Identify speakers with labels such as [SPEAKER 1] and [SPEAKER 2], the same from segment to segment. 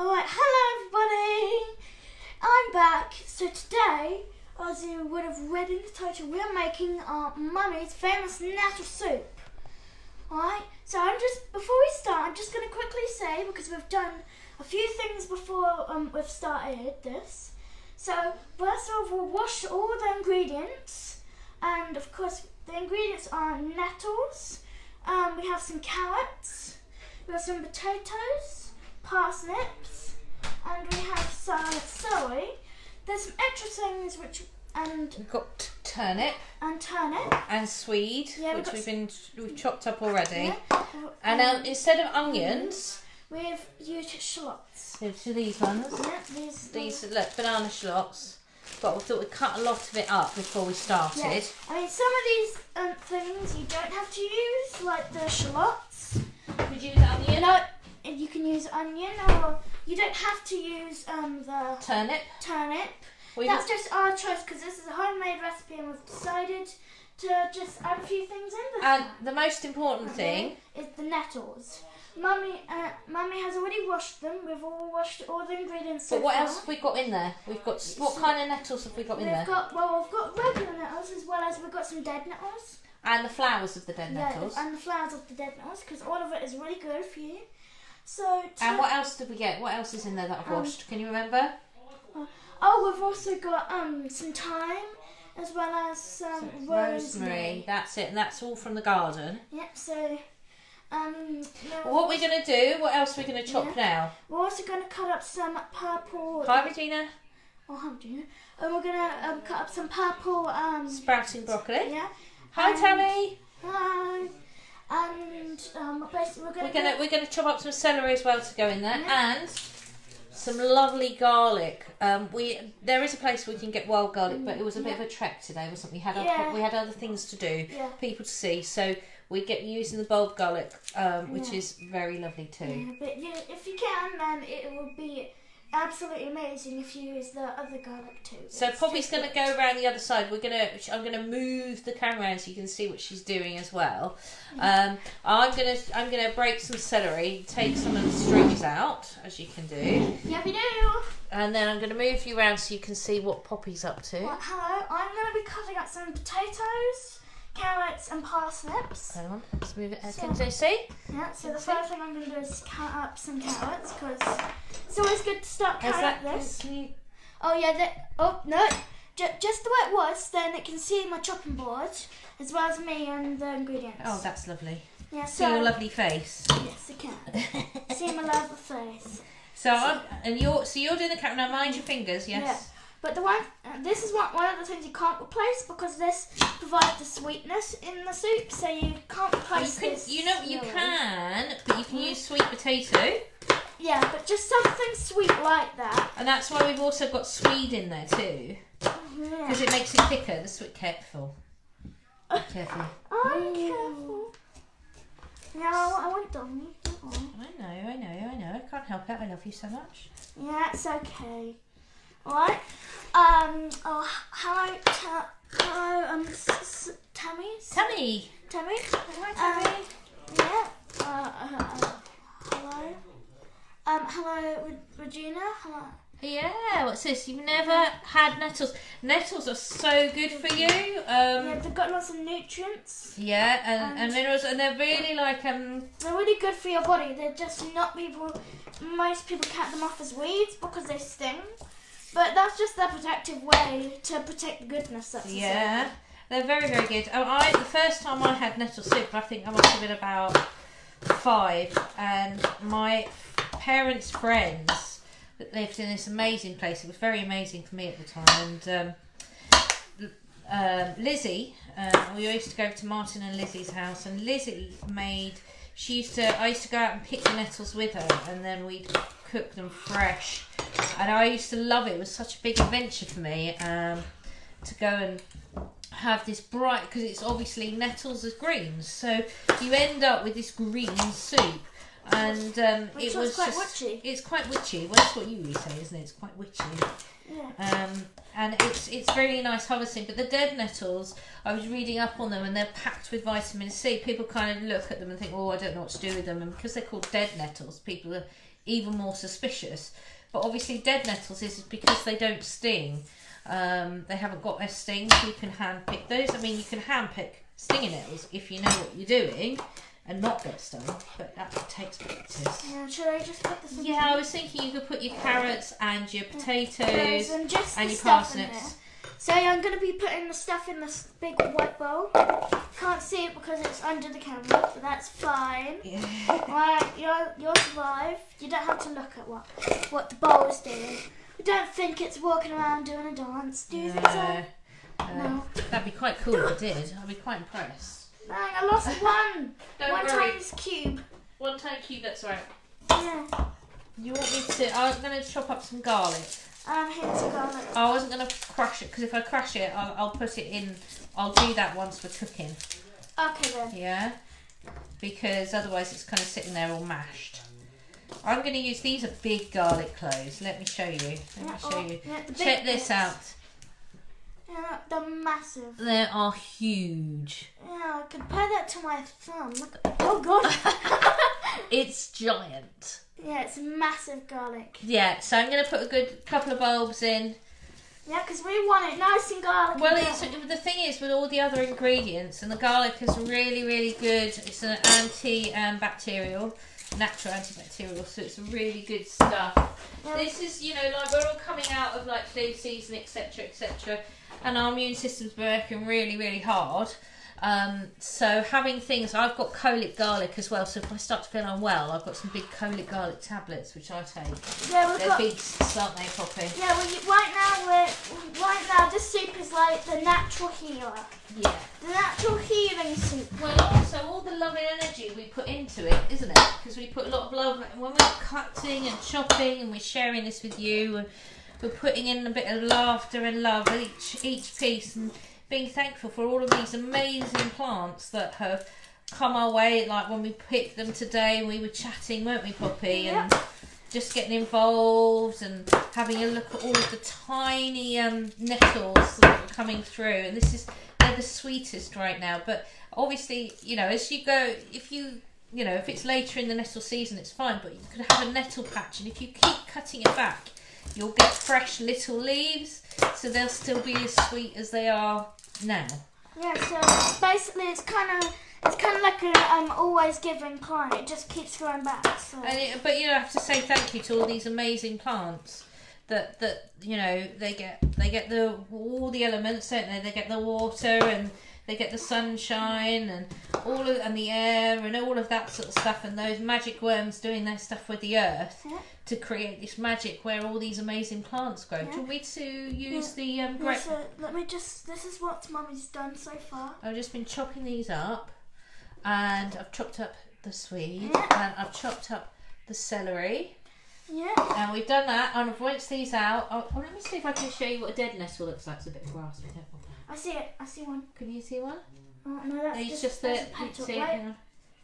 [SPEAKER 1] Alright, hello everybody! I'm back. So today, as you would have read in the title, we're making our mummy's famous nettle soup. Alright, so before we start, I'm just going to quickly say, because we've done a few things before we've started this. So, first of all, we'll wash all the ingredients, and of course, the ingredients are nettles, we have some carrots, we have some potatoes, parsnips, and we have some celery. There's some extra things
[SPEAKER 2] we've got turnip and swede,
[SPEAKER 1] yeah,
[SPEAKER 2] which we've chopped up already.
[SPEAKER 1] Yeah.
[SPEAKER 2] And instead of onions,
[SPEAKER 1] we've used shallots.
[SPEAKER 2] So these ones.
[SPEAKER 1] Yeah,
[SPEAKER 2] these look, banana shallots. But we thought we'd cut a lot of it up before we started.
[SPEAKER 1] Yeah. I mean, some of these things you don't have to use, like the shallots.
[SPEAKER 2] Could you use onion?
[SPEAKER 1] No, you can use onion, or you don't have to use the
[SPEAKER 2] turnip.
[SPEAKER 1] That's just our choice, because this is a homemade recipe and we've decided to just add a few things in.
[SPEAKER 2] And the most important thing
[SPEAKER 1] is the nettles. Mummy has already washed them. We've all washed all the ingredients.
[SPEAKER 2] But what else have we got in there? We've got what kind of nettles have we got in there?
[SPEAKER 1] We've got regular nettles, as well as we've got some dead nettles.
[SPEAKER 2] And the flowers of the dead nettles.
[SPEAKER 1] And the flowers of the dead nettles, because all of it is really good for you. So.
[SPEAKER 2] And what else did we get? What else is in there that I've washed? Can you remember?
[SPEAKER 1] We've also got some thyme, as well as some rosemary.
[SPEAKER 2] That's it, and that's all from the garden.
[SPEAKER 1] Yep. So.
[SPEAKER 2] What we're going to do, what else are we going to chop now?
[SPEAKER 1] We're also going to cut up some purple...
[SPEAKER 2] Hi, Regina.
[SPEAKER 1] Oh, hi, Regina. And we're going to cut up some purple...
[SPEAKER 2] sprouting broccoli.
[SPEAKER 1] Yeah.
[SPEAKER 2] Hi, Tammy.
[SPEAKER 1] Hi. And basically
[SPEAKER 2] we're going to chop up some celery as well to go in there, and some lovely garlic. There is a place we can get wild garlic, but it was a bit of a trek today, wasn't it? We had other things to do, people to see, so... We get using the bulb garlic, which is very lovely too.
[SPEAKER 1] Yeah, but if you can, then it will be absolutely amazing if you use the other garlic too.
[SPEAKER 2] So Poppy's going to go around the other side. I'm going to move the camera around so you can see what she's doing as well. I'm going to break some celery, take some of the strings out, as you can do.
[SPEAKER 1] Yeah, we do.
[SPEAKER 2] And then I'm going to move you around so you can see what Poppy's up to.
[SPEAKER 1] Well, hello, I'm going to be cutting up some potatoes, carrots and parsnips.
[SPEAKER 2] Hang on, let's move it. Can you see?
[SPEAKER 1] Yeah, so the first thing I'm going to do is cut up some carrots, because it's always good to start cutting up this. Oh yeah, no, just the way it was, then it can see my chopping board, as well as me and the ingredients.
[SPEAKER 2] Oh, that's lovely.
[SPEAKER 1] Yeah,
[SPEAKER 2] see your lovely face.
[SPEAKER 1] Yes, I can. See my lovely face.
[SPEAKER 2] You're doing the camera now. Mind your fingers, yes.
[SPEAKER 1] Yeah. But this is one of the things you can't replace, because this provides the sweetness in the soup, so you can't replace this.
[SPEAKER 2] You can, but you can use sweet potato.
[SPEAKER 1] Yeah, but just something sweet like that.
[SPEAKER 2] And that's why we've also got swede in there too, because it makes it thicker. The sweet, careful. Careful.
[SPEAKER 1] I'm careful. Yeah, I won't dump you.
[SPEAKER 2] I know. I can't help it. I love you so much.
[SPEAKER 1] Yeah, it's okay. Alright. Hello, Tammy.
[SPEAKER 2] Tammy.
[SPEAKER 1] Hi, Tammy. Yeah. Hello. Hello, Regina. Hello.
[SPEAKER 2] Yeah. What's this? You've never had nettles. Nettles are so good for you.
[SPEAKER 1] Yeah, they've got lots of nutrients.
[SPEAKER 2] Yeah, and minerals, and they're really like
[SPEAKER 1] They're really good for your body. They're just not most people cut them off as weeds because they sting. But that's just their protective way to protect the goodness that's inside.
[SPEAKER 2] They're very, very good. The first time I had nettle soup, I think I must have been about 5, and my parents' friends that lived in this amazing place. It was very amazing for me at the time. And Lizzie, we used to go to Martin and Lizzie's house, and Lizzie I used to go out and pick the nettles with her, and then we'd cook them fresh. And I used to love it. It was such a big adventure for me to go and have this bright, because it's obviously nettles as greens, so you end up with this green soup, and it was
[SPEAKER 1] quite witchy.
[SPEAKER 2] It's quite witchy. Well, that's what you usually say, isn't it? It's quite witchy.
[SPEAKER 1] Yeah.
[SPEAKER 2] And it's really nice harvesting. But the dead nettles, I was reading up on them, and they're packed with vitamin C. People kind of look at them and think, oh, I don't know what to do with them. And because they're called dead nettles, people even more suspicious. But obviously dead nettles is because they don't sting. They haven't got a sting, so you can hand pick those. I mean, you can hand pick stinging nettles if you know what you're doing and not get stung, but that takes practice.
[SPEAKER 1] Yeah, should I just put this in?
[SPEAKER 2] Yeah, I was thinking you could put your carrots and your potatoes
[SPEAKER 1] and just
[SPEAKER 2] and
[SPEAKER 1] the
[SPEAKER 2] your
[SPEAKER 1] stuff in
[SPEAKER 2] parsnips.
[SPEAKER 1] there. So I'm going to be putting the stuff in this big white bowl. Can't see it because it's under the camera, but that's fine.
[SPEAKER 2] Yeah.
[SPEAKER 1] Right, you'll survive. You don't have to look at what the bowl is doing. I don't think it's walking around doing a dance. Do you think so? No.
[SPEAKER 2] That'd be quite cool if it did. I'd be quite impressed.
[SPEAKER 1] Dang, I lost one.
[SPEAKER 2] Don't
[SPEAKER 1] one
[SPEAKER 2] worry.
[SPEAKER 1] tiny cube.
[SPEAKER 2] One tiny cube, that's right.
[SPEAKER 1] Yeah.
[SPEAKER 2] You want me to... I'm going to chop up some garlic.
[SPEAKER 1] Here's garlic.
[SPEAKER 2] I wasn't going to crush it, because if I crush it, I'll put it in... I'll do that once we're cooking.
[SPEAKER 1] Okay then.
[SPEAKER 2] Yeah? Because otherwise it's kind of sitting there all mashed. I'm going to use... These are big garlic cloves. Let me show you. Check this out.
[SPEAKER 1] Yeah, they're massive.
[SPEAKER 2] They are huge.
[SPEAKER 1] Yeah, I compare that to my thumb. Look at, oh god.
[SPEAKER 2] It's giant.
[SPEAKER 1] Yeah, it's massive garlic.
[SPEAKER 2] Yeah, so I'm going to put a good couple of bulbs in.
[SPEAKER 1] Yeah, because we want it nice and garlic.
[SPEAKER 2] Well, the thing is with all the other ingredients, and the garlic is really, really good. It's an antibacterial, natural antibacterial, so it's really good stuff. Yeah. This is, you know, like we're all coming out of like flu season, etc., etc., and our immune system's working really, really hard. So having things, I've got colic garlic as well, so if I start to feel unwell, I've got some big colic garlic tablets which I take.
[SPEAKER 1] Yeah,
[SPEAKER 2] they're beasts, aren't they, Poppy?
[SPEAKER 1] Yeah, well, right now this soup is like the natural healer.
[SPEAKER 2] Yeah.
[SPEAKER 1] The natural healing soup.
[SPEAKER 2] Well, also all the love and energy we put into it, isn't it? Because we put a lot of love when we're cutting and chopping, and we're sharing this with you, and we're putting in a bit of laughter and love each piece, and being thankful for all of these amazing plants that have come our way. Like when we picked them today, we were chatting, weren't we, Poppy?
[SPEAKER 1] Yeah.
[SPEAKER 2] And just getting involved and having a look at all of the tiny nettles that are coming through. And they're the sweetest right now. But obviously, you know, as you go, if it's later in the nettle season, it's fine. But you could have a nettle patch, and if you keep cutting it back, you'll get fresh little leaves, so they'll still be as sweet as they are now. Yeah,
[SPEAKER 1] so basically it's kind of like a always giving plant. It just keeps growing back. So.
[SPEAKER 2] But you have to say thank you to all these amazing plants that you know they get all the elements, don't they? They get the water and they get the sunshine and and the air and all of that sort of stuff, and those magic worms doing their stuff with the earth to create this magic where all these amazing plants grow. Do you want me to use the
[SPEAKER 1] so let me just. This is what Mummy's done so far.
[SPEAKER 2] I've just been chopping these up, and I've chopped up the Swede, and I've chopped up the celery.
[SPEAKER 1] Yeah.
[SPEAKER 2] And we've done that, and I've rinsed these out. Let me see if I can show you what a dead nettle looks like. It's a bit grassy.
[SPEAKER 1] I see it. I see one.
[SPEAKER 2] Can you see one?
[SPEAKER 1] Oh no, that's just
[SPEAKER 2] the
[SPEAKER 1] petal,
[SPEAKER 2] see,
[SPEAKER 1] right?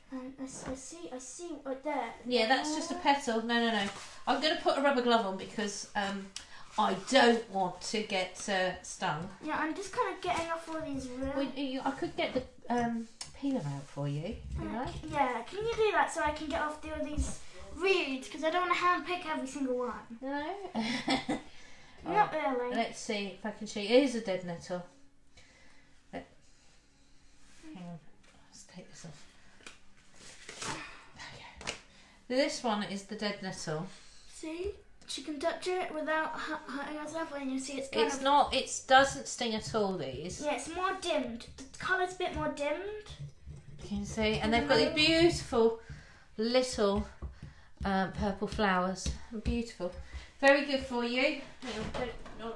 [SPEAKER 1] I see right there.
[SPEAKER 2] Yeah, that's just a petal. No. I'm going to put a rubber glove on because I don't want to get stung.
[SPEAKER 1] Yeah, I'm just kind of getting off all these.
[SPEAKER 2] I could get the peeler out for you.
[SPEAKER 1] Yeah, can you do that so I can get off all these reeds? Because I don't want to hand pick every single one.
[SPEAKER 2] No.
[SPEAKER 1] Not really.
[SPEAKER 2] Let's see if I can show you. It is a dead nettle. Hang on. Let's take this off. This one is the dead nettle.
[SPEAKER 1] See? She can touch it without hurting herself, and you see it's
[SPEAKER 2] it doesn't sting at all, these.
[SPEAKER 1] Yeah, it's more dimmed. The colour's a bit more dimmed.
[SPEAKER 2] You can see, and they've got these beautiful little purple flowers. Beautiful. Very good for you. I'm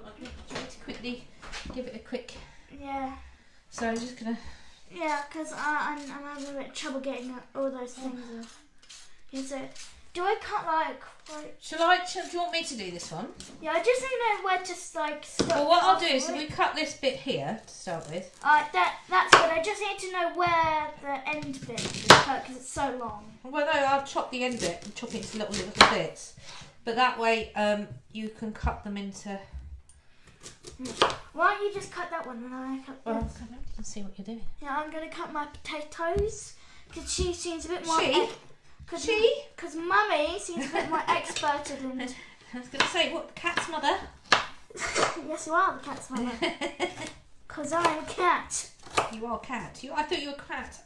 [SPEAKER 2] trying to quickly give it a quick...
[SPEAKER 1] Yeah.
[SPEAKER 2] So I'm just going to...
[SPEAKER 1] Yeah, because I'm having a bit of trouble getting all those things off. Yeah, so, do I cut like...
[SPEAKER 2] Do you want me to do this one?
[SPEAKER 1] Yeah, I just need to know where to stop.
[SPEAKER 2] Well, what I'll do is we cut this bit here to start with.
[SPEAKER 1] That's good. I just need to know where the end bit is cut because it's so long.
[SPEAKER 2] Well, no, I'll chop the end bit and chop it into little bits. But that way you can cut them into...
[SPEAKER 1] Why don't you just cut that one and I cut this?
[SPEAKER 2] Well, you can see what you're doing.
[SPEAKER 1] Yeah, I'm going to cut my potatoes because she seems a bit more... Because Mummy seems a bit more expert in it.
[SPEAKER 2] I was going to say, what, the cat's mother?
[SPEAKER 1] Yes, you are the cat's mother. Because I'm a cat.
[SPEAKER 2] You are a cat. I thought you were a cat.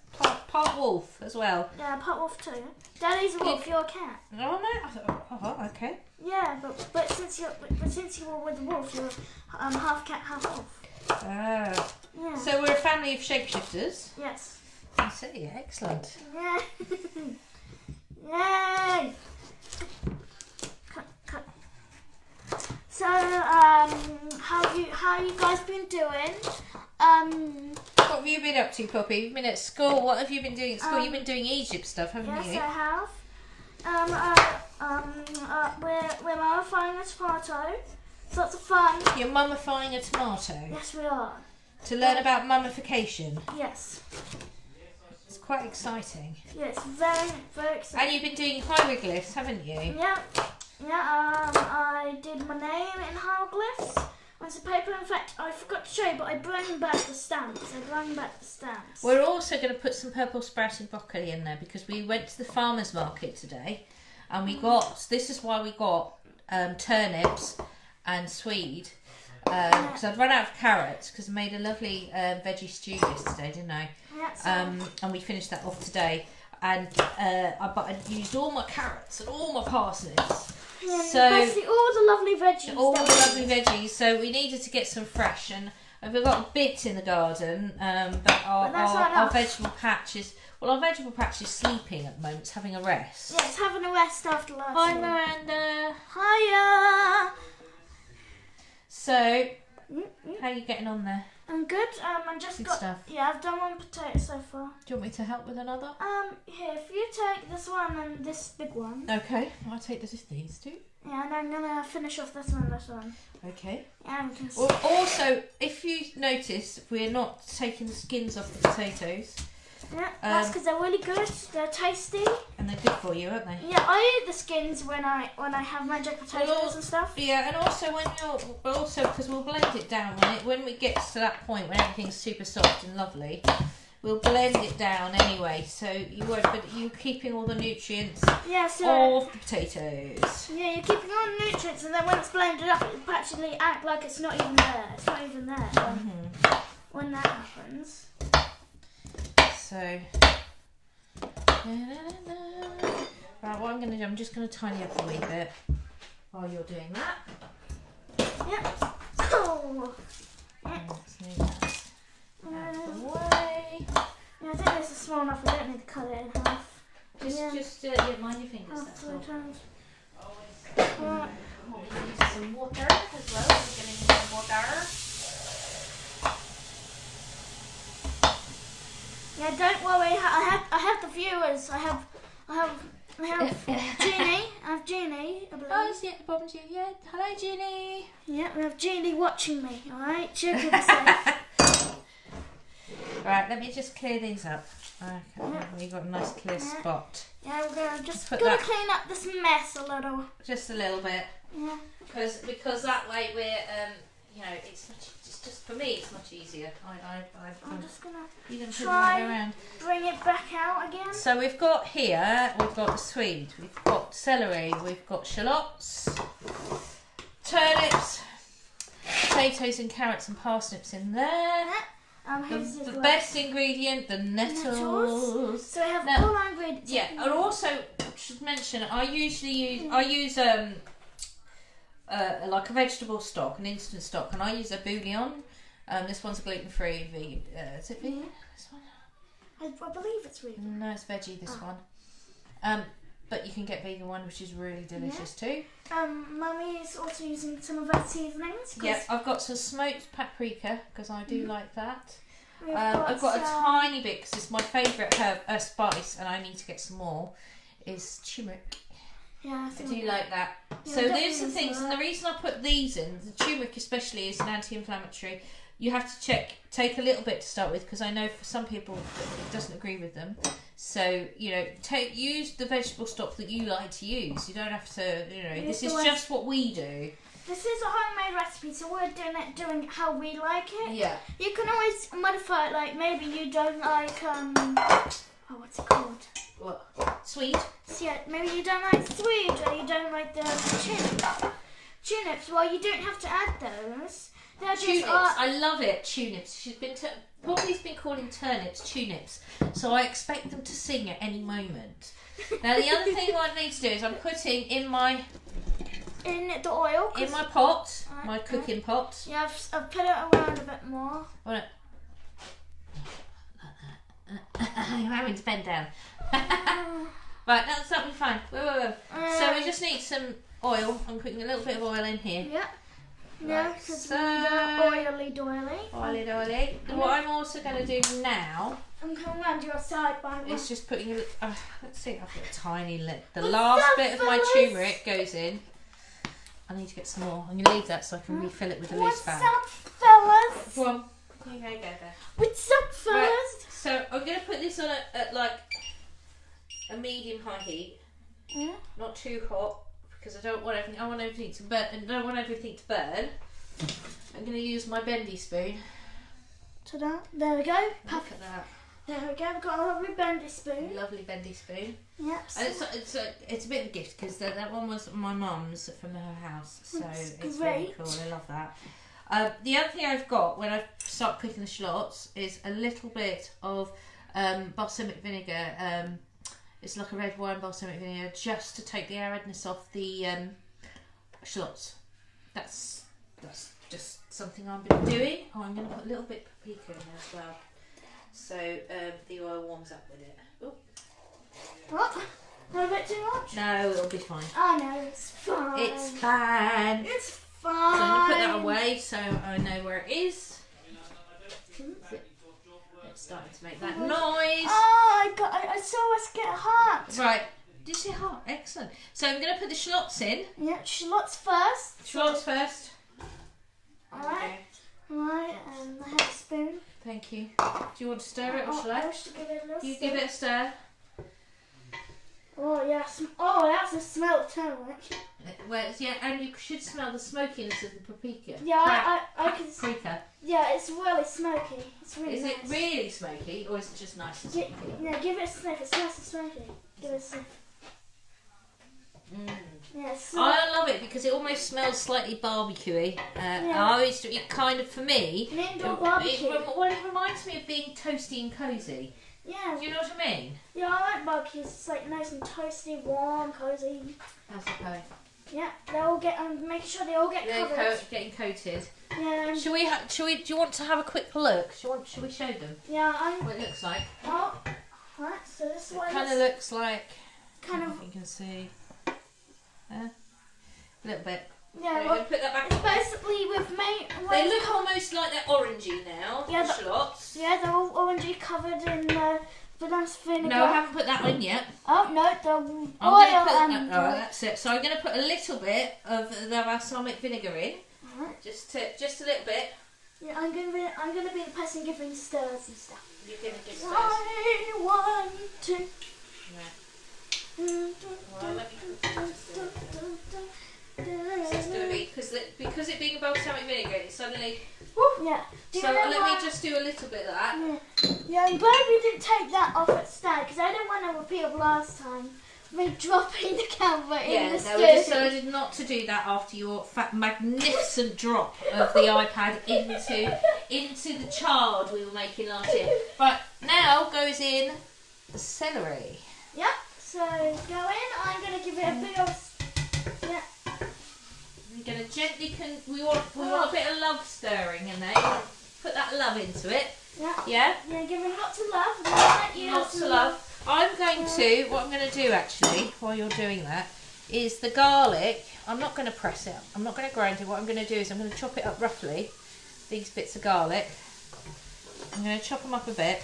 [SPEAKER 2] Part wolf as well.
[SPEAKER 1] Yeah, part wolf too. Daddy's a wolf, you're a cat.
[SPEAKER 2] Oh no! I thought, oh, okay.
[SPEAKER 1] Yeah, but since you were with the wolf, you're half cat, half wolf.
[SPEAKER 2] Ah.
[SPEAKER 1] Yeah.
[SPEAKER 2] So we're a family of shapeshifters.
[SPEAKER 1] Yes.
[SPEAKER 2] I see. Excellent.
[SPEAKER 1] Yeah. Yay! Cut. So how you guys been doing?
[SPEAKER 2] What have you been up to, Poppy? You've been at school. What have you been doing at school? You've been doing Egypt stuff, haven't
[SPEAKER 1] yes,
[SPEAKER 2] you?
[SPEAKER 1] Yes, I have. We're mummifying a tomato. It's lots of fun.
[SPEAKER 2] You're mummifying a tomato?
[SPEAKER 1] Yes, we are.
[SPEAKER 2] To learn about mummification?
[SPEAKER 1] Yes.
[SPEAKER 2] It's quite exciting.
[SPEAKER 1] Yes, very, very exciting.
[SPEAKER 2] And you've been doing hieroglyphs, haven't you?
[SPEAKER 1] Yeah. Yeah, I did my name in hieroglyphs on some paper. In fact, I forgot to show you, but I brought back the stamps.
[SPEAKER 2] We're also going to put some purple sprouting broccoli in there because we went to the farmer's market today and we got, this is why we got turnips and swede because I'd run out of carrots because I made a lovely veggie stew yesterday, didn't I?
[SPEAKER 1] Yeah,
[SPEAKER 2] and we finished that off today. And I used all my carrots and all my parsnips.
[SPEAKER 1] Yeah,
[SPEAKER 2] so
[SPEAKER 1] basically all the lovely veggies.
[SPEAKER 2] All the lovely veggies. So we needed to get some fresh, and we've got a bit in the garden. But our vegetable patch is sleeping at the moment. It's having a rest.
[SPEAKER 1] Yeah, it's having a rest after last
[SPEAKER 2] Hi,
[SPEAKER 1] week.
[SPEAKER 2] Miranda.
[SPEAKER 1] Hiya.
[SPEAKER 2] So, how are you getting on there?
[SPEAKER 1] I'm good. I just
[SPEAKER 2] Good
[SPEAKER 1] got
[SPEAKER 2] stuff.
[SPEAKER 1] Yeah, I've done one potato so far.
[SPEAKER 2] Do you want me to help with another?
[SPEAKER 1] Here, if you take this one and this big one.
[SPEAKER 2] Okay, I'll take these two.
[SPEAKER 1] Yeah, and I'm gonna finish off this one and this one.
[SPEAKER 2] Okay.
[SPEAKER 1] Yeah, we can see.
[SPEAKER 2] Well, also, if you notice, we're not taking the skins off the potatoes.
[SPEAKER 1] Yeah, that's because they're really good. They're tasty.
[SPEAKER 2] And they're good for you, aren't they?
[SPEAKER 1] Yeah, I eat the skins when I have magic potatoes and stuff.
[SPEAKER 2] Yeah, and also because we'll blend it down when it gets to that point when everything's super soft and lovely, we'll blend it down anyway. So you won't, but you're keeping all the nutrients.
[SPEAKER 1] Yeah, so
[SPEAKER 2] of the potatoes.
[SPEAKER 1] Yeah, you're keeping all the nutrients, and then when it's blended up, it will actually act like it's not even there. It's not even there when that happens.
[SPEAKER 2] So, right, what I'm going to do, I'm just going to tidy up a wee bit while you're doing that.
[SPEAKER 1] Yep. Oh.
[SPEAKER 2] Let's move that out of the way.
[SPEAKER 1] Yeah, I think this is small enough. We don't need to cut it in half.
[SPEAKER 2] Just mind your fingers.
[SPEAKER 1] Half
[SPEAKER 2] That's
[SPEAKER 1] 3
[SPEAKER 2] all.
[SPEAKER 1] times.
[SPEAKER 2] We'll use some water as well. We're going to need some water.
[SPEAKER 1] Yeah, don't worry. I have the viewers. I have Jeannie. I have Jeannie, I believe.
[SPEAKER 2] Oh, yeah, Bob's here. Yeah, hello, Jeannie.
[SPEAKER 1] Yeah, we have Jeannie watching me. All right, she'll keep us safe.
[SPEAKER 2] Right, let me just clear these up. Okay, we've got a nice clear spot.
[SPEAKER 1] Yeah, we're gonna
[SPEAKER 2] Put
[SPEAKER 1] gonna
[SPEAKER 2] that-
[SPEAKER 1] clean up this mess a little.
[SPEAKER 2] Just a little bit.
[SPEAKER 1] Yeah.
[SPEAKER 2] Because that way we're it's just for me it's much easier.
[SPEAKER 1] I'm just gonna
[SPEAKER 2] you can put it
[SPEAKER 1] try
[SPEAKER 2] right around.
[SPEAKER 1] bring it back out again.
[SPEAKER 2] So we've got the swede, we've got celery, we've got shallots, turnips, potatoes and carrots and parsnips in there. The best ingredient, the nettles.
[SPEAKER 1] So we have all our ingredients.
[SPEAKER 2] Yeah, and also should mention I use like a vegetable stock, an instant stock, and I use a bouillon. This one's gluten free. Vegan. Is it vegan? This one?
[SPEAKER 1] I believe it's vegan.
[SPEAKER 2] No, it's veggie. This one. But you can get vegan one, which is really delicious too.
[SPEAKER 1] Mummy is also using some of our seasonings.
[SPEAKER 2] Yeah, I've got some smoked paprika because I do like that.
[SPEAKER 1] I've
[SPEAKER 2] got a tiny bit because it's my favourite herb, spice, and I need to get some more. Is turmeric.
[SPEAKER 1] Yeah,
[SPEAKER 2] I do like that.
[SPEAKER 1] Yeah,
[SPEAKER 2] So these are things, and the reason I put these in, the turmeric especially, is an anti-inflammatory. You have to take a little bit to start with because I know for some people it doesn't agree with them. So use the vegetable stock that you like to use. You don't have to. This is just what we do.
[SPEAKER 1] This is a homemade recipe, so we're doing it how we like it.
[SPEAKER 2] Yeah.
[SPEAKER 1] You can always modify it, like maybe you don't like Oh, what's it called?
[SPEAKER 2] What? Sweet?
[SPEAKER 1] So yeah, maybe you don't like sweet or you don't like the turnips. Well, you don't have to add those. They're just
[SPEAKER 2] Turnips. I love it. Turnips. Poppy's been calling turnips turnips, so I expect them to sing at any moment. Now the other thing what I need to do is I'm putting in
[SPEAKER 1] the oil.
[SPEAKER 2] In my pot, my cooking pot.
[SPEAKER 1] Yeah, I've put it around a bit more.
[SPEAKER 2] Hold it. You're having to bend down. Right, that'll be fine. Whoa. So we just need some oil. I'm putting a little bit of oil in here.
[SPEAKER 1] Yeah. Yeah,
[SPEAKER 2] Right,
[SPEAKER 1] because
[SPEAKER 2] so
[SPEAKER 1] oily doily.
[SPEAKER 2] Oily. What I'm also going to do now
[SPEAKER 1] I'm coming round your side by the way.
[SPEAKER 2] is just putting let's see, I've got a tiny lid. The last bit of my turmeric goes in. I need to get some more. I'm going to leave that so I can refill it with a loose bag.
[SPEAKER 1] What's up, fellas?
[SPEAKER 2] Go on. You go there.
[SPEAKER 1] What's up, fellas?
[SPEAKER 2] Right, so I'm going to put this on at like a medium-high heat.
[SPEAKER 1] Yeah.
[SPEAKER 2] Not too hot because I don't want everything to burn. I'm going to use my bendy spoon.
[SPEAKER 1] Ta-da. There we go.
[SPEAKER 2] Look at that.
[SPEAKER 1] There we go. We've got a lovely bendy spoon.
[SPEAKER 2] Lovely bendy spoon.
[SPEAKER 1] Yep.
[SPEAKER 2] And it's a bit of a gift because that one was my mum's from her house, so it's really
[SPEAKER 1] great.
[SPEAKER 2] cool. I love that. The other thing I've got when I start cooking the shallots is a little bit of balsamic vinegar. It's like a red wine balsamic vinegar, just to take the aridness off the shallots. That's just something I'm going to be doing. Oh, I'm going to put a little bit of paprika in there as well, so the oil warms up with it. Ooh.
[SPEAKER 1] What? Not a bit too much?
[SPEAKER 2] No, it'll be fine.
[SPEAKER 1] Oh no, it's fine.
[SPEAKER 2] It's fine.
[SPEAKER 1] It's
[SPEAKER 2] So
[SPEAKER 1] fine.
[SPEAKER 2] I'm going to put that away so I know where it is. It's starting to make that noise.
[SPEAKER 1] Oh, I saw us get hot.
[SPEAKER 2] Right. Did you see hot? Excellent. So I'm going to put the shallots in.
[SPEAKER 1] Yeah, shallots first.
[SPEAKER 2] Shallots first.
[SPEAKER 1] Alright.
[SPEAKER 2] Okay.
[SPEAKER 1] Right, and I have a spoon.
[SPEAKER 2] Thank you. Do you want to stir it or shall I?
[SPEAKER 1] should give it a little
[SPEAKER 2] You
[SPEAKER 1] stir.
[SPEAKER 2] give it a stir.
[SPEAKER 1] Oh, yeah. That's the smell of turmeric.
[SPEAKER 2] Well, yeah, and you should smell the smokiness of the paprika.
[SPEAKER 1] Yeah, I can.
[SPEAKER 2] Paprika.
[SPEAKER 1] Yeah, it's really smoky. It's really
[SPEAKER 2] Is
[SPEAKER 1] nice.
[SPEAKER 2] it really smoky or is it just nice and smoky?
[SPEAKER 1] Yeah, give it a sniff. It's nice and smoky. Give it a sniff.
[SPEAKER 2] Mm.
[SPEAKER 1] Yeah, it's
[SPEAKER 2] I love it because it almost smells slightly barbecuey. It kind of, for me,
[SPEAKER 1] an indoor barbecue.
[SPEAKER 2] It reminds me of being toasty and cosy.
[SPEAKER 1] Yeah.
[SPEAKER 2] Do you know what I mean?
[SPEAKER 1] Yeah, I like barbecues. It's like nice and toasty, warm, cozy.
[SPEAKER 2] How's it going?
[SPEAKER 1] Yeah, they all get. I'm making sure they all get covered.
[SPEAKER 2] Getting coated.
[SPEAKER 1] Yeah.
[SPEAKER 2] Shall we? Do you want to have a quick look? Shall we show them
[SPEAKER 1] Yeah,
[SPEAKER 2] what it looks like?
[SPEAKER 1] Oh, right. So this one
[SPEAKER 2] Kind of looks like.
[SPEAKER 1] kind
[SPEAKER 2] I
[SPEAKER 1] of.
[SPEAKER 2] don't know if you can see. A little bit.
[SPEAKER 1] Yeah,
[SPEAKER 2] Right,
[SPEAKER 1] well,
[SPEAKER 2] we'll put that back.
[SPEAKER 1] it's basically we've made.
[SPEAKER 2] They look almost like they're orangey now.
[SPEAKER 1] Yeah,
[SPEAKER 2] the shallots.
[SPEAKER 1] Yeah, they're all orangey, covered in the nice vinegar.
[SPEAKER 2] No, I haven't put that in yet.
[SPEAKER 1] Oh no, the
[SPEAKER 2] I'm
[SPEAKER 1] oil
[SPEAKER 2] going to put
[SPEAKER 1] and.
[SPEAKER 2] that's it. So I'm going to put a little bit of the balsamic vinegar in,
[SPEAKER 1] Alright.
[SPEAKER 2] just a little bit.
[SPEAKER 1] Yeah, I'm gonna be the person giving stirs and stuff.
[SPEAKER 2] You're going to give those.
[SPEAKER 1] 1, 2.
[SPEAKER 2] Yeah. Well, let me it's going to be because it being balsamic vinegar, it's suddenly.
[SPEAKER 1] Yeah. Do
[SPEAKER 2] So
[SPEAKER 1] you know
[SPEAKER 2] let
[SPEAKER 1] why?
[SPEAKER 2] me just do a little bit of that.
[SPEAKER 1] Yeah, I'm glad we didn't take that off at start because I didn't want to repeat last time. Me dropping the camera in the
[SPEAKER 2] We
[SPEAKER 1] studio.
[SPEAKER 2] decided not to do that after your magnificent drop of the iPad into the chard we were making last year. Right, now goes in the celery.
[SPEAKER 1] Yep. So go in. I'm gonna give it a big old. Yeah.
[SPEAKER 2] We're gonna gently. We want a bit of love stirring in there. You want to put that love into it.
[SPEAKER 1] Yeah.
[SPEAKER 2] Yeah.
[SPEAKER 1] Yeah. Giving lots of love.
[SPEAKER 2] Lots of love. What I'm going to do actually, while you're doing that, is the garlic. I'm not going to press it. I'm not going to grind it. What I'm going to do is I'm going to chop it up roughly. These bits of garlic. I'm going to chop them up a bit,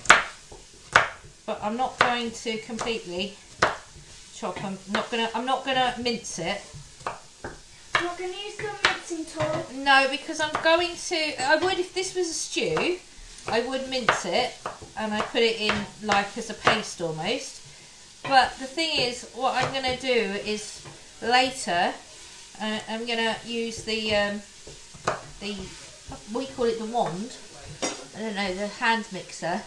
[SPEAKER 2] but I'm not going to completely chop them. I'm not going to mince it.
[SPEAKER 1] I'm not going to use the mincing tool.
[SPEAKER 2] No, because I'm going to. I would if this was a stew. I would mince it and I put it in like as a paste almost. But the thing is, what I'm going to do is later I'm going to use the we call it the wand. I don't know, the hand mixer.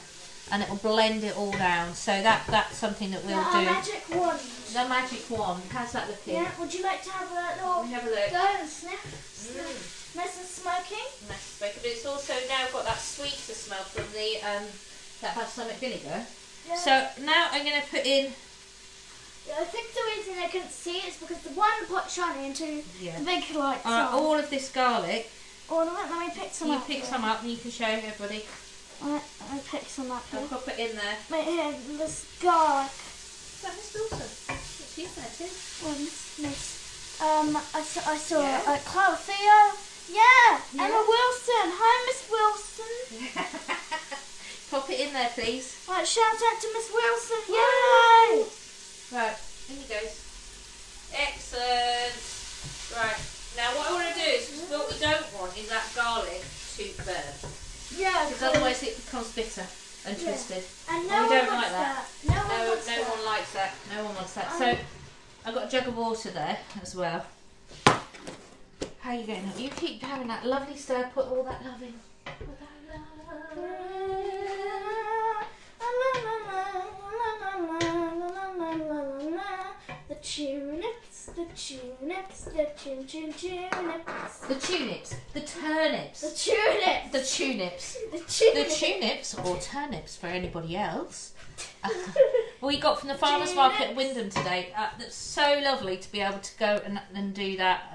[SPEAKER 2] and it will blend it all down. So that's something that we'll do.
[SPEAKER 1] Magic wand.
[SPEAKER 2] The magic wand. How's that looking?
[SPEAKER 1] Yeah. Would you like to have a little
[SPEAKER 2] Have a look.
[SPEAKER 1] go and sniff? Nice and smoking.
[SPEAKER 2] Nice and smoky, but it's also now got that sweeter smell from the that balsamic vinegar.
[SPEAKER 1] Yeah.
[SPEAKER 2] So now I'm going to put in.
[SPEAKER 1] Yeah, I think the reason I couldn't see it is because the one pot shiny into the big lights on.
[SPEAKER 2] All of this garlic.
[SPEAKER 1] Oh, let me pick some up.
[SPEAKER 2] You pick some up and you can show everybody.
[SPEAKER 1] Alright, I'll pick some up here.
[SPEAKER 2] I'll pop it in there.
[SPEAKER 1] Right here, this garlic.
[SPEAKER 2] That is awesome. She's there too.
[SPEAKER 1] Nice. I saw Clara Theo. Yeah, Emma Wilson. Hi, Miss Wilson.
[SPEAKER 2] Pop it in there, please.
[SPEAKER 1] Right, shout out to Miss Wilson. Yay!
[SPEAKER 2] Right, in it goes. Excellent. Right, now what I want to do is, what we don't want is that garlic to burn.
[SPEAKER 1] Yeah,
[SPEAKER 2] because otherwise it becomes bitter and twisted.
[SPEAKER 1] And
[SPEAKER 2] we don't like that.
[SPEAKER 1] No one
[SPEAKER 2] likes that. No one wants that. So I've got a jug of water there as well. How are you going? You keep having that lovely stir. Put all that love in.
[SPEAKER 1] The turnips, the turnips, the turnips.
[SPEAKER 2] The turnips, the turnips.
[SPEAKER 1] The turnips.
[SPEAKER 2] The turnips.
[SPEAKER 1] The turnips.
[SPEAKER 2] The turnips, or turnips for anybody else. We got from the farmers market at Wyndham today. That's so lovely to be able to go and do that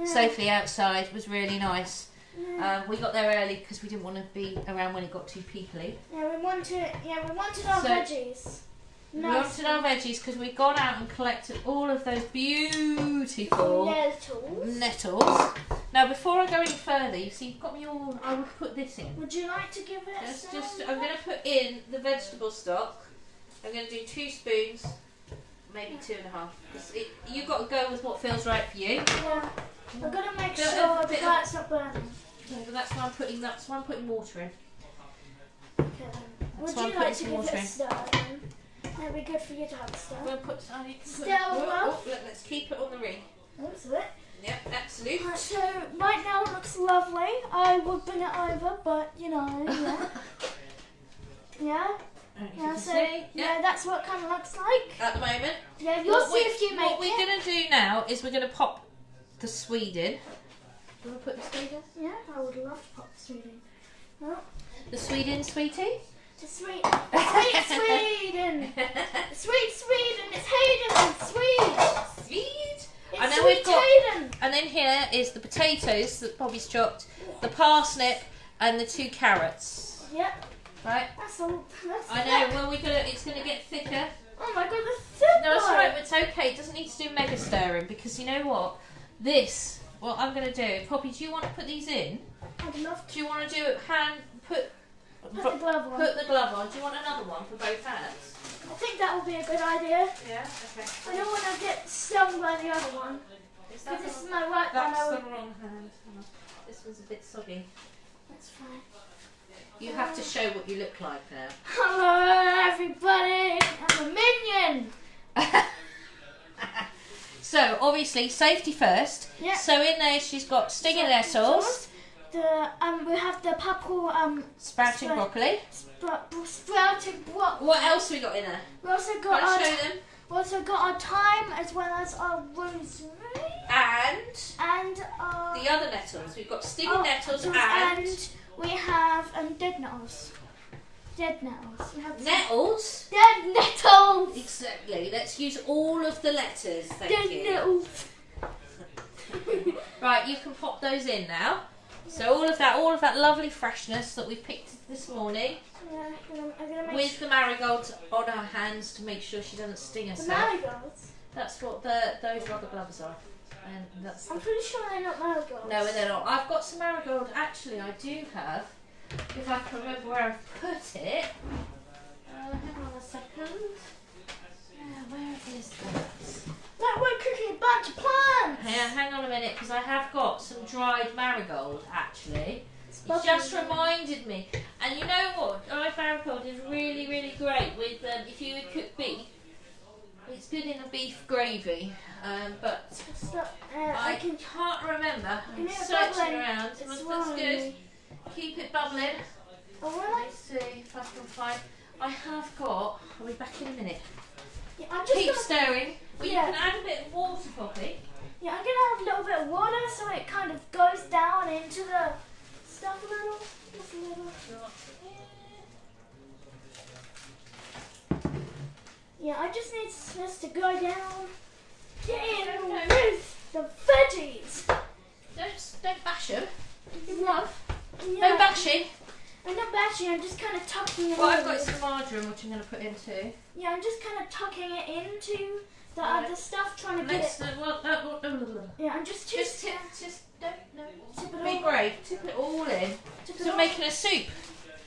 [SPEAKER 2] safely outside. It was really nice. We got there early because we didn't want to be around when it got too peoply.
[SPEAKER 1] Yeah, we wanted our veggies.
[SPEAKER 2] We wanted our veggies because we'd gone out and collected all of those beautiful nettles. Now, before I go any further, you see, you've got me all. I would put this in.
[SPEAKER 1] Would you like to give it a stir?
[SPEAKER 2] I'm going to put in the vegetable stock. I'm going to do 2 spoons, maybe 2.5. You've got to go with what feels right for you.
[SPEAKER 1] Yeah, I've got to make sure the light's not burning.
[SPEAKER 2] Yeah, but that's why I'm putting. That's why I'm putting water in.
[SPEAKER 1] Okay, then. Would you like to give it a stir? That'd be good for you to have a stir.
[SPEAKER 2] We'll put. Let's keep it on the ring.
[SPEAKER 1] That's it.
[SPEAKER 2] Yep, absolutely.
[SPEAKER 1] Right, so right now it looks lovely. I would bring it over, but yeah. Yeah, that's what it kind of looks like.
[SPEAKER 2] At the moment.
[SPEAKER 1] Yeah, you'll see if you make it.
[SPEAKER 2] What we're going to do now is we're going to pop the Swede in. Do you want to put the Swede in?
[SPEAKER 1] Yeah, I would love to pop the Swede in. Well,
[SPEAKER 2] the Swede in, sweetie?
[SPEAKER 1] The sweet Sweden! Sweet Sweden! It's Hayden and Swede!
[SPEAKER 2] Sweet!
[SPEAKER 1] It's
[SPEAKER 2] and then
[SPEAKER 1] sweet
[SPEAKER 2] we've got,
[SPEAKER 1] Hayden!
[SPEAKER 2] And then here is the potatoes that Bobby's chopped, the parsnip, and the 2 carrots.
[SPEAKER 1] Yep.
[SPEAKER 2] Right?
[SPEAKER 1] That's all.
[SPEAKER 2] I know, well, it's going to get thicker.
[SPEAKER 1] Oh my god, the thick
[SPEAKER 2] No, it's alright, but it's okay. It doesn't need to do mega stirring because you know what? What I'm going to do, Poppy, do you want to put these in?
[SPEAKER 1] I'd love to.
[SPEAKER 2] Do you want to do it
[SPEAKER 1] Put the glove on.
[SPEAKER 2] Put the glove on. Do you want another one for both hands?
[SPEAKER 1] I think that would be a good idea.
[SPEAKER 2] Yeah, okay.
[SPEAKER 1] I don't want to get stung by the other one. Because this is my right one.
[SPEAKER 2] That's the wrong hand. This one's a bit soggy.
[SPEAKER 1] That's fine.
[SPEAKER 2] You have to show what you look like now.
[SPEAKER 1] Hello everybody, I'm a minion!
[SPEAKER 2] So, obviously, safety first.
[SPEAKER 1] Yeah.
[SPEAKER 2] So in there she's got stinging nettles.
[SPEAKER 1] We have the purple
[SPEAKER 2] sprouting broccoli.
[SPEAKER 1] Sprouting broccoli.
[SPEAKER 2] What else we got in there?
[SPEAKER 1] We also got
[SPEAKER 2] show them.
[SPEAKER 1] our thyme as well as our rosemary.
[SPEAKER 2] And the other nettles. We've got stinging nettles and
[SPEAKER 1] we have dead nettles. Dead nettles. We have
[SPEAKER 2] nettles?
[SPEAKER 1] Dead nettles!
[SPEAKER 2] Exactly. Let's use all of the letters. Thank you.
[SPEAKER 1] Dead nettles.
[SPEAKER 2] Right, you can pop those in now. So all of that lovely freshness that we picked this morning.
[SPEAKER 1] Yeah, I'm gonna
[SPEAKER 2] with the marigolds on our hands to make sure she doesn't sting herself.
[SPEAKER 1] The marigolds?
[SPEAKER 2] That's what those rubber gloves are. And
[SPEAKER 1] I'm pretty sure they're not marigolds.
[SPEAKER 2] No, they're not. I've got some marigold. Actually, I do have. If I can remember where I've put it. Hang on a second. Where is that?
[SPEAKER 1] That we're cooking a bunch of plants!
[SPEAKER 2] Yeah, hang on a minute, because I have got some dried marigold, actually. It just reminded me. And you know what? Dried marigold is really, really great with, if you would cook beef. It's good in a beef gravy, but I can't remember. I'm searching around. That's good. Keep it bubbling.
[SPEAKER 1] Oh, really?
[SPEAKER 2] Let's see if I can find. I have got. I'll be back in a minute.
[SPEAKER 1] Yeah, I'm just
[SPEAKER 2] Keep
[SPEAKER 1] gonna,
[SPEAKER 2] stirring. Well,
[SPEAKER 1] Yeah.
[SPEAKER 2] you can add a bit of water, Poppy.
[SPEAKER 1] yeah, I'm gonna have a little bit of water so it kind of goes down into the stuff a little. Just a little. Yeah, I just need this to go down. In with the veggies.
[SPEAKER 2] Don't bash them.
[SPEAKER 1] Yeah.
[SPEAKER 2] No bashing.
[SPEAKER 1] I'm not bashing, I'm just kind of tucking it
[SPEAKER 2] Well, I've
[SPEAKER 1] in.
[SPEAKER 2] got some margarine which I'm going to put in too.
[SPEAKER 1] Yeah, I'm just kind of tucking it into the other stuff, trying to get it. Yeah, I'm just
[SPEAKER 2] Just tip it
[SPEAKER 1] all
[SPEAKER 2] all in. So I'm making a soup.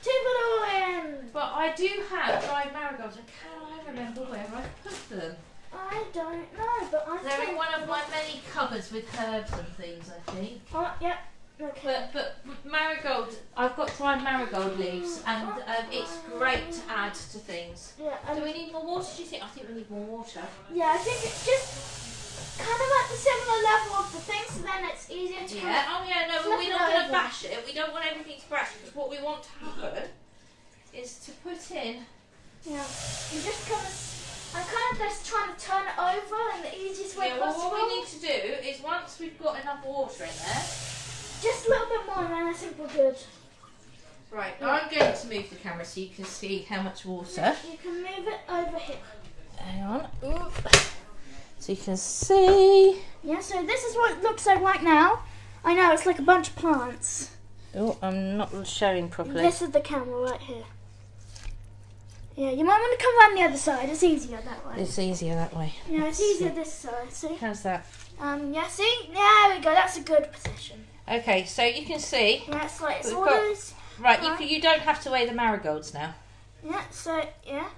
[SPEAKER 1] Tip it all in.
[SPEAKER 2] But I do have dried marigolds, and can I remember where I put them?
[SPEAKER 1] I don't know, but I
[SPEAKER 2] They're
[SPEAKER 1] think.
[SPEAKER 2] in one of my many cupboards with herbs and things, I think.
[SPEAKER 1] Oh, yeah. Okay.
[SPEAKER 2] But marigold, I've got dried marigold leaves, and it's great to add to things.
[SPEAKER 1] Yeah,
[SPEAKER 2] Do we need more water? Do you think? I think we need more water.
[SPEAKER 1] yeah, I think it's just kind of at the similar level of the thing, so then it's easier to.
[SPEAKER 2] Yeah. Oh yeah. No, but we're
[SPEAKER 1] flip
[SPEAKER 2] not
[SPEAKER 1] it
[SPEAKER 2] going to
[SPEAKER 1] over.
[SPEAKER 2] bash it. We don't want everything to bash because what we want to happen is to put in.
[SPEAKER 1] Yeah. You just kind of. I'm kind of just trying to turn it over in the easiest way
[SPEAKER 2] Yeah. Well,
[SPEAKER 1] possible.
[SPEAKER 2] what we need to do is once we've got enough water in there.
[SPEAKER 1] Just a little bit more, and then I think we're good.
[SPEAKER 2] Right. I'm going to move the camera so you can see how much water.
[SPEAKER 1] You can move it over here.
[SPEAKER 2] Hang on. Oop. So you can see.
[SPEAKER 1] Yeah, so this is what it looks like right now. I know, it's like a bunch of plants.
[SPEAKER 2] Oh, I'm not showing properly.
[SPEAKER 1] This is the camera right here. Yeah, you might want to come around the other side. It's easier that way.
[SPEAKER 2] It's easier that way.
[SPEAKER 1] Yeah, it's easier this side. See?
[SPEAKER 2] How's that?
[SPEAKER 1] Yeah, see? There we go. That's a good position.
[SPEAKER 2] Okay, so you can see.
[SPEAKER 1] Yeah, it's like it's
[SPEAKER 2] We've
[SPEAKER 1] all
[SPEAKER 2] got-
[SPEAKER 1] those.
[SPEAKER 2] Right,
[SPEAKER 1] Right.
[SPEAKER 2] you don't have to wear the marigolds now.
[SPEAKER 1] Yeah, so yeah.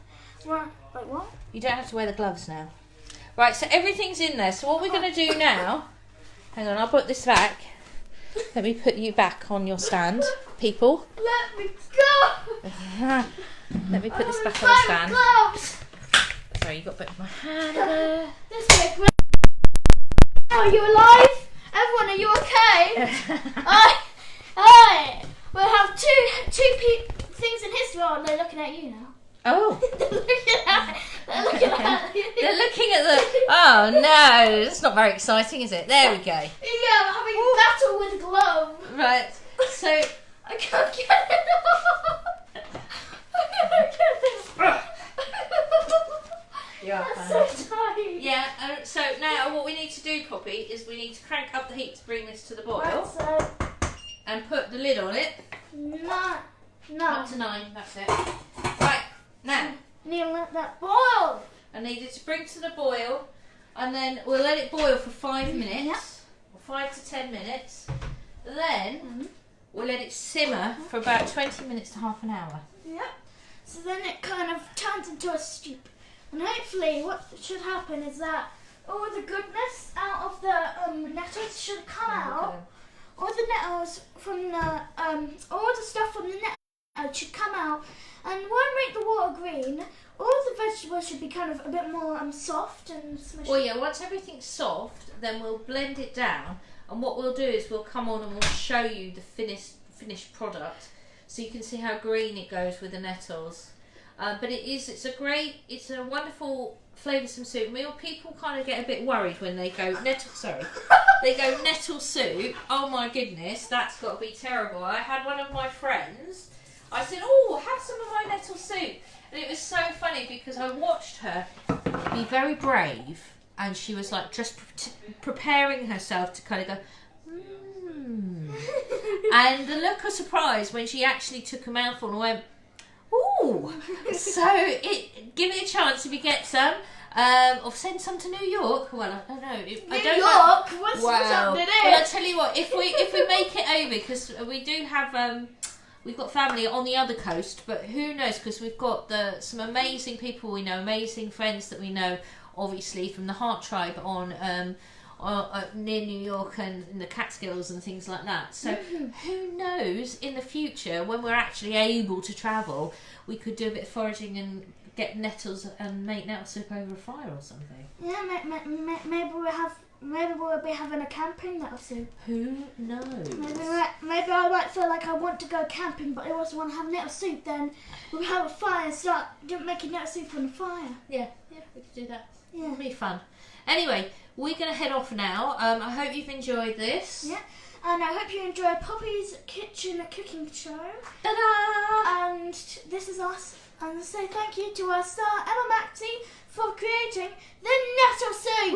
[SPEAKER 1] Right, wait, what?
[SPEAKER 2] You don't have to wear the gloves now. Right, so everything's in there. So what we're going to do now. Hang on, I'll put this back. Let me put you back on your stand, people.
[SPEAKER 1] Let me go.
[SPEAKER 2] Let me put this back on the
[SPEAKER 1] Five
[SPEAKER 2] stand.
[SPEAKER 1] gloves.
[SPEAKER 2] Sorry, you got a bit of my hand there.
[SPEAKER 1] This way. Are you alive? Everyone, are you okay? Hi. We have two things in history. Oh, they're looking at you now.
[SPEAKER 2] Oh.
[SPEAKER 1] They're looking at you.
[SPEAKER 2] They're looking at the. Oh no, it's not very exciting, is it? There we go.
[SPEAKER 1] Yeah, I'm having a battle with a glove.
[SPEAKER 2] Right. So
[SPEAKER 1] I can't get it off. I can't get it off.
[SPEAKER 2] you are
[SPEAKER 1] That's
[SPEAKER 2] fine.
[SPEAKER 1] so tight.
[SPEAKER 2] Yeah. So now what we need to do, Poppy, is we need to crank up the heat to bring this to the boil
[SPEAKER 1] Right, so
[SPEAKER 2] and put the lid on it.
[SPEAKER 1] no.
[SPEAKER 2] Up to 9. That's it. Right. Now
[SPEAKER 1] Need to let that boil.
[SPEAKER 2] I need it to bring to the boil, and then we'll let it boil for 5 minutes, or 5 to 10 minutes. Then we'll let it simmer for about 20 minutes to half an hour.
[SPEAKER 1] Yep. So then it kind of turns into a stew. And hopefully what should happen is that all the goodness out of the nettles should come out. All the nettles from the, all the stuff from the nettle should come out. And when we make the water green, all the vegetables should be kind of a bit more soft and smushy.
[SPEAKER 2] Well, yeah, once everything's soft, then we'll blend it down. And what we'll do is we'll come on and we'll show you the finished product, so you can see how green it goes with the nettles. But it's a wonderful flavoursome soup. People kind of get a bit worried when they go nettle soup. Oh my goodness, that's got to be terrible. I had one of my friends. I said, "Oh, have some of my nettle soup," and it was so funny because I watched her be very brave, and she was like just preparing herself to kind of go. And the look of surprise when she actually took a mouthful and went, "Ooh!" So give it a chance if you get some. Or send some to New York. Well, I don't know.
[SPEAKER 1] New York? What's
[SPEAKER 2] Well,
[SPEAKER 1] up to
[SPEAKER 2] I'll tell you what. If we make it over, because we do have we've got family on the other coast, but who knows? Because we've got some amazing people we know, amazing friends that we know, obviously from the Heart Tribe on near New York and in the Catskills and things like that. So who knows? In the future, when we're actually able to travel, we could do a bit of foraging and get nettles and make nettle soup over a fire or something.
[SPEAKER 1] Yeah, maybe we'll have maybe we'll be having a camping nettle soup.
[SPEAKER 2] Who knows?
[SPEAKER 1] Maybe I might feel like I want to go camping, but I also want to have nettle soup. Then we'll have a fire and start making nettle soup on the fire.
[SPEAKER 2] Yeah, we could do that.
[SPEAKER 1] Yeah.
[SPEAKER 2] It'll be fun. Anyway, we're going to head off now. I hope you've enjoyed this.
[SPEAKER 1] Yeah. And I hope you enjoy Poppy's Kitchen Cooking Show.
[SPEAKER 2] Ta-da!
[SPEAKER 1] And this is us. And say thank you to our star Emma Maxey for creating the nettle soup.